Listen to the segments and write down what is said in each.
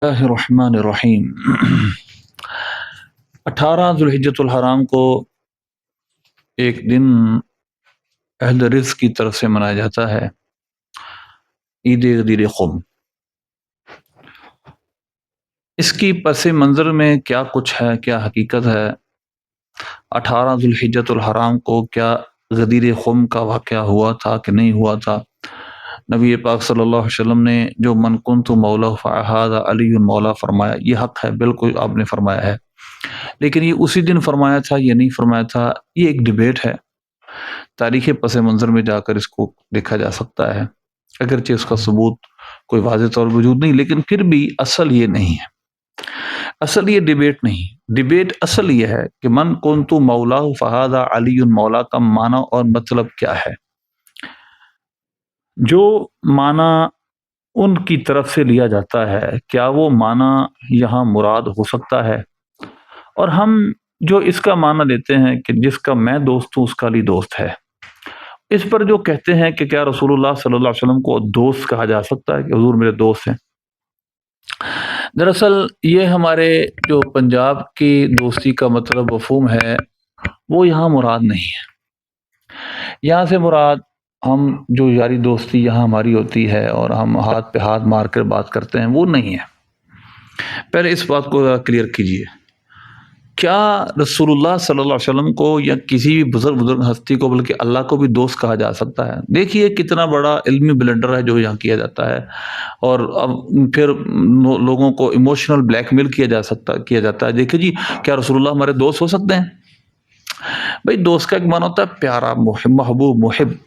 اللہ الرحمن الرحیم 18 ذوالحجۃ الحرام کو ایک دن اہل رزق کی طرف سے منایا جاتا ہے، عید غدیر خم۔ اس کی پس منظر میں کیا کچھ ہے، کیا حقیقت ہے؟ 18 ذوالحجۃ الحرام کو کیا غدیر خم کا واقعہ ہوا تھا کہ نہیں ہوا تھا؟ نبی پاک صلی اللہ علیہ وسلم نے جو من کنت مولا فہذا علی مولا فرمایا، یہ حق ہے، بالکل آپ نے فرمایا ہے، لیکن یہ اسی دن فرمایا تھا یا نہیں فرمایا تھا، یہ ایک ڈبیٹ ہے۔ تاریخ پس منظر میں جا کر اس کو دیکھا جا سکتا ہے، اگرچہ اس کا ثبوت کوئی واضح طور پر موجود نہیں، لیکن پھر بھی اصل یہ نہیں ہے، اصل یہ ڈبیٹ نہیں۔ ڈبیٹ اصل یہ ہے کہ من کنت مولا فہذا علی مولا کا معنی اور مطلب کیا ہے۔ جو معنی ان کی طرف سے لیا جاتا ہے، کیا وہ معنی یہاں مراد ہو سکتا ہے؟ اور ہم جو اس کا معنی لیتے ہیں کہ جس کا میں دوست ہوں اس کا علی دوست ہے، اس پر جو کہتے ہیں کہ کیا رسول اللہ صلی اللہ علیہ وسلم کو دوست کہا جا سکتا ہے کہ حضور میرے دوست ہیں؟ دراصل یہ ہمارے جو پنجاب کی دوستی کا مطلب مفہوم ہے وہ یہاں مراد نہیں ہے۔ یہاں سے مراد ہم جو یاری دوستی یہاں ہماری ہوتی ہے اور ہم ہاتھ پہ ہاتھ مار کر بات کرتے ہیں وہ نہیں ہے۔ پہلے اس بات کو کلیئر کیجئے، کیا رسول اللہ صلی اللہ علیہ وسلم کو یا کسی بھی بزرگ ہستی کو بلکہ اللہ کو بھی دوست کہا جا سکتا ہے؟ دیکھیے کتنا بڑا علمی بلنڈر ہے جو یہاں کیا جاتا ہے، اور اب پھر لوگوں کو ایموشنل بلیک میل کیا جاتا ہے۔ دیکھیے جی، کیا رسول اللہ ہمارے دوست ہو سکتے ہیں؟ بھائی دوست کا ایک معنی ہوتا ہے پیارا،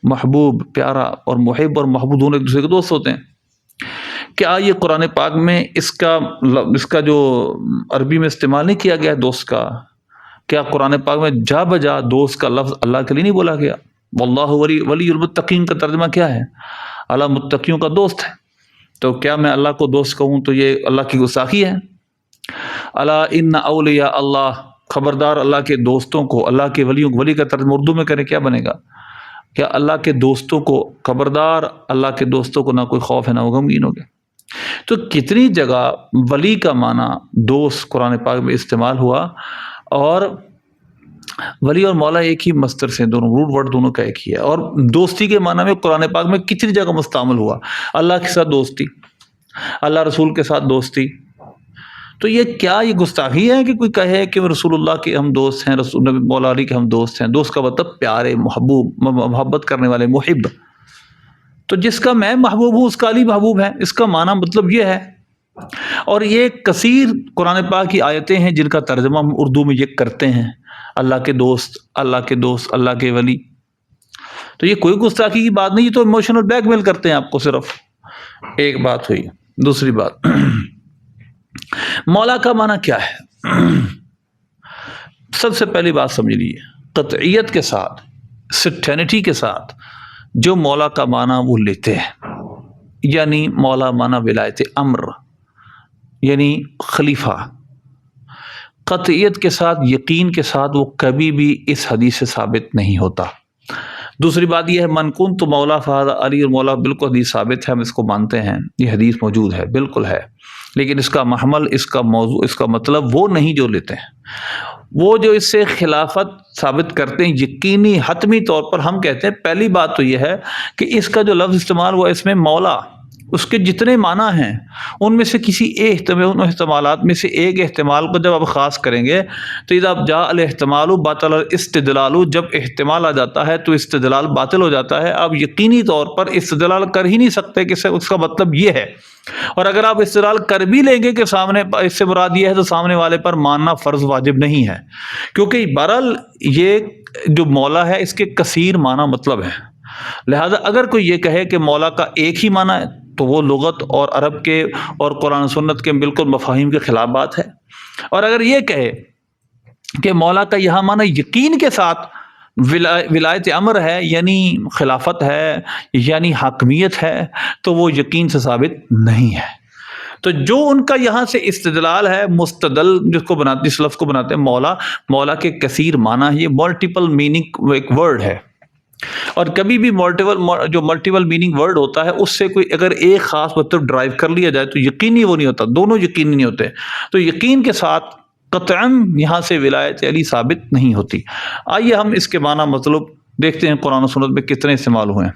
محبوب پیارا، اور محب اور محبوب دونوں ایک دوسرے کے دوست ہوتے ہیں۔ کیا یہ قرآن پاک میں اس کا جو عربی میں استعمال نہیں کیا گیا دوست کا؟ کیا قرآن پاک میں جا بجا دوست کا لفظ اللہ کے لیے نہیں بولا گیا؟ واللہ ولی المتقین کا ترجمہ کیا ہے؟ اللہ متقیوں کا دوست ہے۔ تو کیا میں اللہ کو دوست کہوں تو یہ اللہ کی گستاخی ہے؟ الا ان اولیاء اللہ، خبردار اللہ کے دوستوں کو، اللہ کے ولیوں کو، ولی کا ترجمہ اردو میں کریں کیا بنے گا؟ کیا اللہ کے دوستوں کو، خبردار اللہ کے دوستوں کو نہ کوئی خوف ہے نہ وہ غمگین ہو گئے؟ تو کتنی جگہ ولی کا معنی دوست قرآن پاک میں استعمال ہوا، اور ولی اور مولا ایک ہی مصدر سے، دونوں روٹ ورڈ دونوں کا ایک ہی ہے، اور دوستی کے معنی میں قرآن پاک میں کتنی جگہ مستعمل ہوا، اللہ کے ساتھ دوستی، اللہ رسول کے ساتھ دوستی۔ تو یہ گستاخی ہے کہ کوئی کہے کہ رسول اللہ کے ہم دوست ہیں، رسول نبی مولا علی کے ہم دوست ہیں؟ دوست کا مطلب پیارے، محبوب، محبت کرنے والے، محب۔ تو جس کا میں محبوب ہوں اس کا علی محبوب ہے، اس کا معنی مطلب یہ ہے۔ اور یہ کثیر قرآن پاک کی آیتیں ہیں جن کا ترجمہ ہم اردو میں یہ کرتے ہیں، اللہ کے دوست، اللہ کے دوست، اللہ کے ولی۔ تو یہ کوئی گستاخی کی بات نہیں، یہ تو ایموشنل بلیک میل کرتے ہیں آپ کو صرف۔ ایک بات ہوئی۔ دوسری بات، مولا کا معنی کیا ہے؟ سب سے پہلی بات سمجھ لیجیے، قطعیت کے ساتھ، سرٹینٹی کے ساتھ جو مولا کا معنی وہ لیتے ہیں، یعنی مولا معنی ولایت امر، یعنی خلیفہ، قطعیت کے ساتھ، یقین کے ساتھ وہ کبھی بھی اس حدیث سے ثابت نہیں ہوتا۔ دوسری بات یہ ہے، من کنت مولا فہذا علی، اور مولا بالکل حدیث ثابت ہے، ہم اس کو مانتے ہیں، یہ حدیث موجود ہے، بالکل ہے، لیکن اس کا محمل، اس کا موضوع، اس کا مطلب وہ نہیں جو لیتے ہیں۔ وہ جو اس سے خلافت ثابت کرتے ہیں یقینی حتمی طور پر، ہم کہتے ہیں پہلی بات تو یہ ہے کہ اس کا جو لفظ استعمال ہوا اس میں مولا، اس کے جتنے معنی ہیں ان میں سے کسی ان احتمالات میں سے ایک احتمال کو جب آپ خاص کریں گے تو اذا جاء الاحتمال بطل الاستدلال، جب احتمال آ جاتا ہے تو استدلال باطل ہو جاتا ہے۔ آپ یقینی طور پر استدلال کر ہی نہیں سکتے کہ اس کا مطلب یہ ہے، اور اگر آپ استدلال کر بھی لیں گے کہ سامنے اس سے مراد یہ ہے تو سامنے والے پر ماننا فرض واجب نہیں ہے، کیونکہ بہرحال یہ جو مولا ہے اس کے کثیر معنی مطلب ہے۔ لہذا اگر کوئی یہ کہے کہ مولا کا ایک ہی معنی ہے تو وہ لغت اور عرب کے اور قرآن سنت کے بالکل مفاہیم کے خلاف بات ہے۔ اور اگر یہ کہے کہ مولا کا یہاں معنی یقین کے ساتھ ولایت امر ہے، یعنی خلافت ہے، یعنی حاکمیت ہے، تو وہ یقین سے ثابت نہیں ہے۔ تو جو ان کا یہاں سے استدلال ہے، مستدل جس کو بناتے، اس لفظ کو بناتے ہیں مولا، مولا کے کثیر معنی ہے، یہ ملٹیپل میننگ ایک ورڈ ہے، اور کبھی بھی ملٹیپل میننگ ورڈ ہوتا ہے اس سے کوئی اگر ایک خاص مطلب ڈرائیو کر لیا جائے تو یقینی وہ نہیں ہوتا، دونوں یقینی نہیں ہوتے. تو یقین کے ساتھ قطعاً یہاں سے ولایت علی ثابت نہیں ہوتی. آئیے ہم اس کے معنی مطلب دیکھتے ہیں قرآن و سنت میں کتنے استعمال ہوئے ہیں.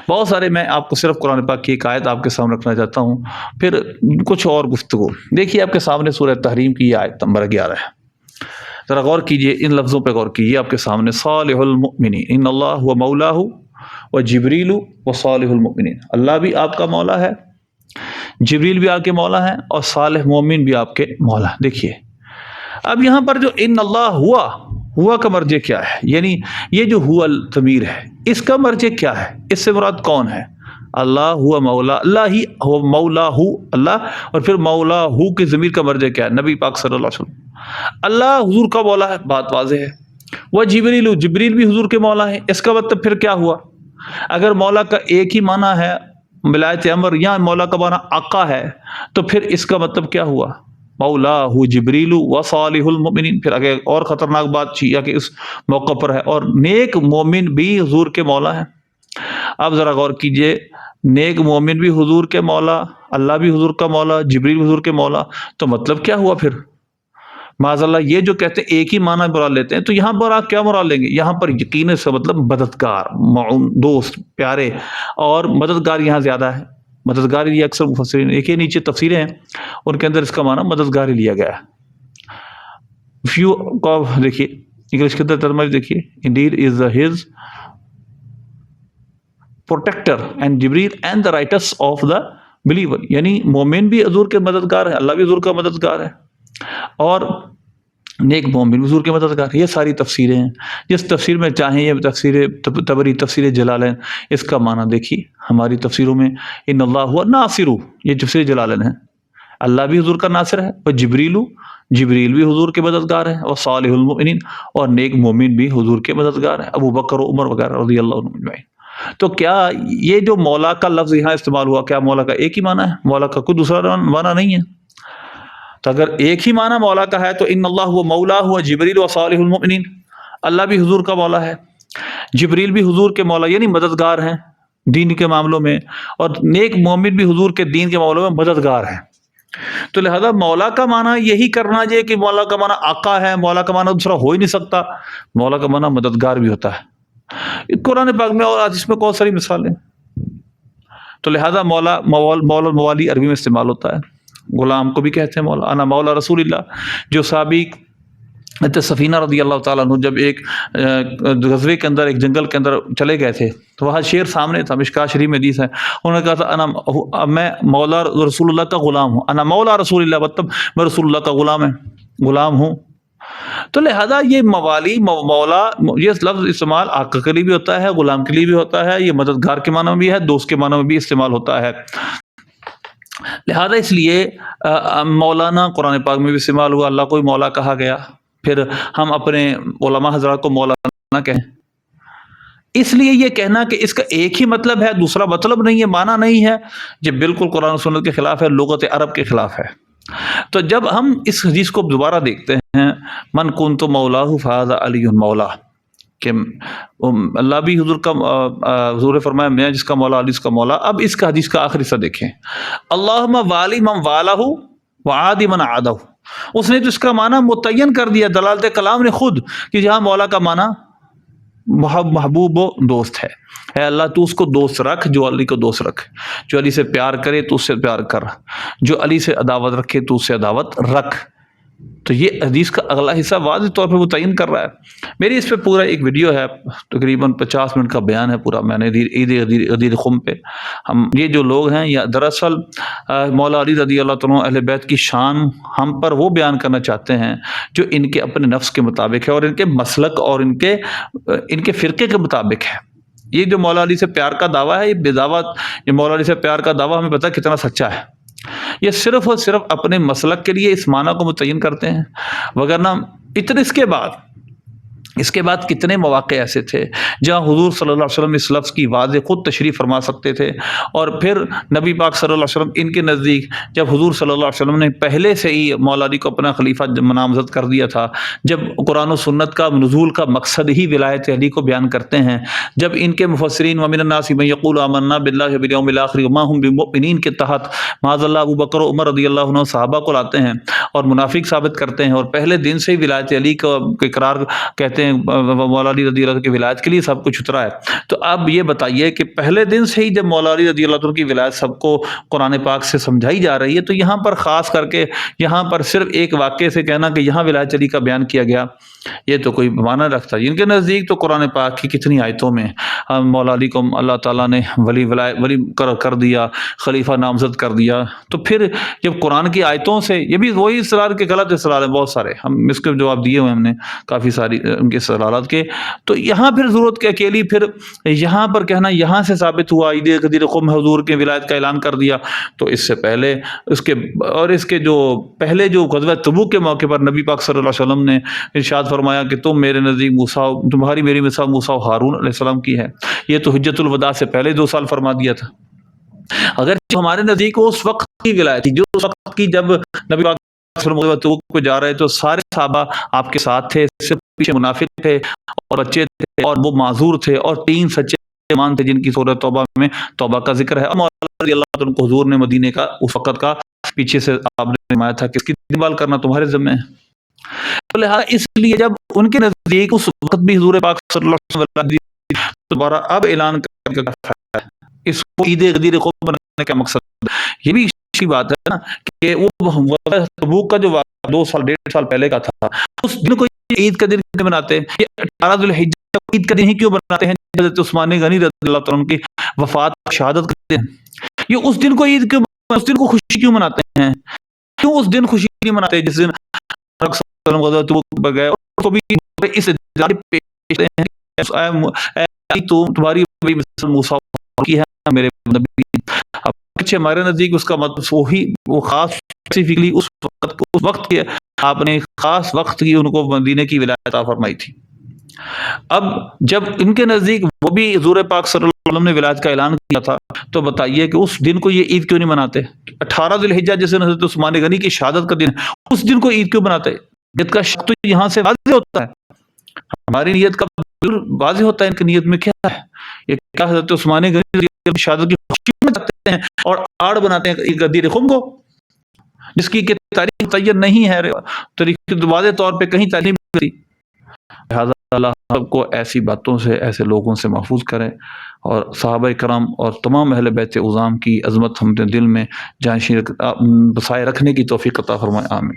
بہت سارے، میں آپ کو صرف قرآن پاک کی ایک آیت آپ کے سامنے رکھنا چاہتا ہوں، پھر کچھ اور گفتگو. دیکھیے آپ کے سامنے سورہ تحریم کی یہ آیت نمبر 11 ہے. ذرا غور کیجئے، ان لفظوں پہ غور کیجئے. آپ کے سامنے صالح المؤمنین ان اللہ و مولاہ و جبریل و صالح المؤمنین. اللہ بھی آپ کا مولا ہے، جبریل بھی آپ کے مولا ہے، اور صالح مومن بھی آپ کے مولا. دیکھیے اب یہاں پر جو ان اللہ ہوا کا مرجع کیا ہے؟ یعنی یہ جو ہوا الضمیر ہے اس کا مرجع کیا ہے؟ اس سے مراد کون ہے؟ اللہ ہوا مولا، اللہ ہی ہو مولا ہو اللہ، اور پھر مولا ہو کے ضمیر کا مرجع کیا ہے؟ نبی پاک صلی اللہ علیہ وسلم. اللہ حضور کا مولا ہے، بات واضح ہے. وہ جبریل بھی حضور کے مولا ہے. اس کا مطلب پھر کیا ہوا؟ اگر مولا کا ایک ہی معنی ہے ولایت امر، یا مولا کا معنی آقا ہے، تو پھر اس کا مطلب کیا ہوا؟ مولا ہو جبریل و صالح المؤمنین. پھر اگر اور خطرناک بات یا کہ اس موقع پر ہے، اور نیک مومن بھی حضور کے مولا ہیں. اب ذرا غور کیجئے، نیک مومن بھی حضور کے مولا، اللہ بھی حضور کا مولا، جبریل حضور کے مولا، تو مطلب کیا ہوا پھر؟ معاذ اللہ یہ جو کہتے ہیں ایک ہی معنی مراد لیتے ہیں، تو یہاں پر آپ کیا مراد لیں گے؟ یہاں پر یقین سے مطلب مددگار، معاون، دوست، پیارے، اور مددگار یہاں زیادہ ہے. مددگار یہ اکثر مفسرین، ایک ہی نیچے تفسیریں ہیں ان کے اندر اس کا معنی مددگار ہی لیا گیا ہے. فیو کو دیکھیے انگلش کے اندر ترجمہ دیکھیے، indeed is his protector and Jibreel and the righteous of the believer. یعنی مومن بھی حضور کے مددگار ہے، اللہ بھی حضور کا مددگار ہے، اور نیک مومن حضور کے مددگار. یہ ساری تفسیریں ہیں. جس تفسیر میں چاہیں، یہ تفسیر تبری، تفسیر جلالین، اس کا معنی دیکھیے ہماری تفسیروں میں ان اللہ ہوا ناصر، یہ تفسیر جلالین ہے. اللہ بھی حضور کا ناصر ہے، اور جبریل بھی حضور کے مددگار ہیں، اور صالح المؤمنین، اور نیک مومن بھی حضور کے مددگار ہیں، ابو بکر و عمر وغیرہ رضی اللہ عنہم اجمعین. تو کیا یہ جو مولا کا لفظ یہاں استعمال ہوا، کیا مولا کا ایک ہی معنی ہے؟ مولا کا کوئی دوسرا معنی نہیں ہے. تو اگر ایک ہی معنی مولا کا ہے تو ان اللہ ہوا مولا ہوا جبریل و صالح المؤمنین. اللہ بھی حضور کا مولا ہے، جبریل بھی حضور کے مولا یعنی مددگار ہیں دین کے معاملوں میں، اور نیک مومن بھی حضور کے دین کے معاملوں میں مددگار ہیں. تو لہذا مولا کا معنی یہی کرنا چاہیے کہ مولا کا معنی آقا ہے، مولا کا معنی دوسرا ہو ہی نہیں سکتا. مولا کا معنی مددگار بھی ہوتا ہے. قرآن پاک میں اور اس میں بہت ساری مثالیں. تو لہذا مولا موالی عربی میں استعمال ہوتا ہے. غلام کو بھی کہتے ہیں مولا. انا مولا رسول اللہ. جو صحابی سفینہ رضی اللہ تعالیٰ عنہ جب ایک غزوے کے اندر، ایک جنگل کے اندر چلے گئے تھے، تو وہاں شیر سامنے تھا، مشکاۃ شریف میں حدیث ہے، انہوں نے کہا تھا میں مولا رسول اللہ کا غلام ہوں. انا مولا رسول اللہ، مطلب میں رسول اللہ کا غلام ہوں. تو لہذا یہ موالی، مولا، یہ لفظ استعمال آقا کے لیے بھی ہوتا ہے، غلام کے لیے بھی ہوتا ہے، یہ مددگار کے معنی میں بھی ہے، دوست کے معنی میں بھی استعمال ہوتا ہے. لہذا اس لیے مولانا قرآن پاک میں بھی استعمال ہوا، اللہ کو بھی مولا کہا گیا. پھر ہم اپنے علماء حضرات کو مولانا کہیں. اس لیے یہ کہنا کہ اس کا ایک ہی مطلب ہے، دوسرا مطلب نہیں ہے، معنی نہیں ہے، یہ بالکل قرآن و سنت کے خلاف ہے، لغت عرب کے خلاف ہے. تو جب ہم اس حدیث کو دوبارہ دیکھتے ہیں، من کنت مولاہ فہذا علی مولا، کہ اللہ بھی حضور کا، حضور نے فرمایا میں جس کا مولا علی اس کا مولا. اب اس کا حدیث کا آخری حصہ دیکھیں، اللہم والی من والہ وعادی من عادہ. اس نے تو اس کا معنی متعین کر دیا، دلالت کلام نے خود، کہ جہاں مولا کا معنی محبوب و دوست ہے. اے اللہ تو اس کو دوست رکھ جو علی کو دوست رکھ، جو علی سے پیار کرے تو اس سے پیار کر، جو علی سے عداوت رکھے تو اس سے عداوت رکھ. تو یہ حدیث کا اگلا حصہ واضح طور پہ متعین کر رہا ہے. میری اس پہ پورا ایک ویڈیو ہے، تقریباً 50 منٹ کا بیان ہے پورا، میں نے عید غدیر خم پہ. ہم یہ جو لوگ ہیں، یا دراصل مولا علی رضی اللہ تعالیٰ اہل بیت کی شان ہم پر وہ بیان کرنا چاہتے ہیں جو ان کے اپنے نفس کے مطابق ہے، اور ان کے مسلک اور ان کے فرقے کے مطابق ہے. یہ جو مولا علی سے پیار کا دعویٰ ہے، یہ بے دعویٰ، یہ مولا علی سے پیار کا دعویٰ ہمیں پتہ کتنا سچا ہے. یہ صرف اور صرف اپنے مسلک کے لیے اس معنی کو متعین کرتے ہیں، وگرنہ اتنے اس کے بعد اس کے بعد کتنے مواقع ایسے تھے جہاں حضور صلی اللہ علیہ وسلم اس لفظ کی واضح خود تشریح فرما سکتے تھے، اور پھر نبی پاک صلی اللہ علیہ وسلم ان کے نزدیک جب حضور صلی اللہ علیہ وسلم نے پہلے سے ہی مولا علی کو اپنا خلیفہ نامزد کر دیا تھا، جب قرآن و سنت کا نزول کا مقصد ہی ولایت علی کو بیان کرتے ہیں، جب ان کے مفسرین ومن الناس من یقول آمنا باللہ والیوم الاخر وما هم بمؤمنین کے تحت معاذ اللہ ابو بکر و عمر رضی اللہ عنہ صحابہ کو لاتے ہیں اور منافق ثابت کرتے ہیں، اور پہلے دن سے ہی ولایت علی کو اقرار کہتے ہیں، مولا علی رضی اللہ عنہ کی ولایت کے لیے سب کچھ اترا ہے، تو اب یہ بتائیے کہ پہلے دن سے ہی جب مولا علی رضی اللہ عنہ کی ولایت سب کو قرآن پاک سے سمجھائی جا رہی ہے، تو یہاں پر خاص کر کے یہاں پر صرف ایک واقعے سے کہنا کہ یہاں ولایت علی کا بیان کیا گیا، یہ تو کوئی معنی رکھتا ہے؟ ان کے نزدیک تو قرآن پاک کی کتنی آیتوں میں مولا علی کو اللہ تعالیٰ نے ولی کر دیا، خلیفہ نامزد کر دیا، تو پھر جب قرآن کی آیتوں سے یہ بھی وہی اصرار کے غلط اصرار ہیں بہت سارے، ہم اس کے جواب دیے ہوئے ہم نے کافی ساری ان کے استدلالات کے، تو یہاں پھر ضرورت کے اکیلی پھر یہاں پر کہنا یہاں سے ثابت ہوا عید غدیر قم حضور کے ولایت کا اعلان کر دیا، تو اس سے پہلے اس کے جو پہلے جو غزوہ تبوک کے موقع پر نبی پاک صلی اللہ علیہ وسلم نے ارشاد فرمایا کہ تم میرے نزدیک موسیٰ، تمہاری میری مثال موسیٰ و ہارون علیہ السلام کی ہے، یہ تو حجت الوداع سے پہلے 2 سال فرما دیا تھا۔ اگر ہمارے نزدیک اس وقت کی ولایت تھی، جو اس وقت کی جب نبی پاک صلی اللہ علیہ وسلم تبوک کو جا رہے تو سارے صحابہ آپ کے ساتھ تھے، صرف پیچھے منافق تھے اور بچے تھے اور وہ معذور تھے، اور 3 سچے ایمان تھے جن کی سورۃ توبہ میں توبہ کا ذکر ہے۔ مولا رضی اللہ عنہ کو حضور نے مدینے کا اس وقت کا پیچھے سے آپ نے فرمایا تھا کہ اس کی دیکھ بھال کرنا تمہارے ذمہ ہے، تو لہٰذا اس لیے جب ان کے نزدیک اس وقت بھی حضور پاک صلی اللہ علیہ وسلم دوبارہ اب اعلان کر کے اس کو عید غدیر قم بنانے کا مقصد، یہ بھی اچھی بات ہے نا کہ وہ تبوک کا جو 2 سال 1.5 سال پہلے کا تھا، اس دن کو عید کا دن کیوں مناتے ہیں؟ یہ 18 ذوالحجہ عید کا دن ہی کیوں بناتے ہیں؟ حضرت عثمان غنی رضی اللہ عنہ کی وفات شہادت کا دن، یہ اس دن کو عید کیوں، اس دن کو خوشی کیوں مناتے ہیں؟ کیوں اس دن خوشی نہیں مناتے جس دن غزوہ تبوک پر گئے؟ اور تو بھی اس پیش ہیں تو تمہاری موسیٰ کی ہے میرے نبی، اب پیچھے ہمارے نزدیک اس کا مطلب وہی وہ خاص اسپیسیفکلی اس وقت کے آپ نے خاص وقت کی ان کو مدینے کی ولایت عطا فرمائی تھی۔ اب جب ان کے نزدیک وہ بھی حضور پاک صلی اللہ علیہ وسلم نے ولایت کا اعلان کیا تھا، تو بتائیے کہ اس دن کو یہ عید کیوں نہیں مناتے؟ 18 ذوالحجہ جس دن حضرت عثمان غنی کی شہادت کا دن، اس دن کو عید کیوں مناتے؟ عید کا شک تو یہاں سے واضح ہوتا ہے، ہماری نیت کا واضح ہوتا ہے ان کی نیت میں کیا ہے، یہ کیا حضرت عثمان غنی کی شہادت کی خوشی میں جاتے ہیں اور آڑ بناتے ہیں عید غدیر قم کو، جس کی کہ تاریخ متعین نہیں ہے، تاریخ واضح طور پہ کہیں تعلیم نہیں ملتی۔ لہٰذا اللہ سب کو ایسی باتوں سے، ایسے لوگوں سے محفوظ کرے، اور صحابہ کرام اور تمام اہل بیت اعظام کی عظمت ہم نے دل میں جانشین بسائے رکھنے کی توفیق عطا فرمائے، آمین۔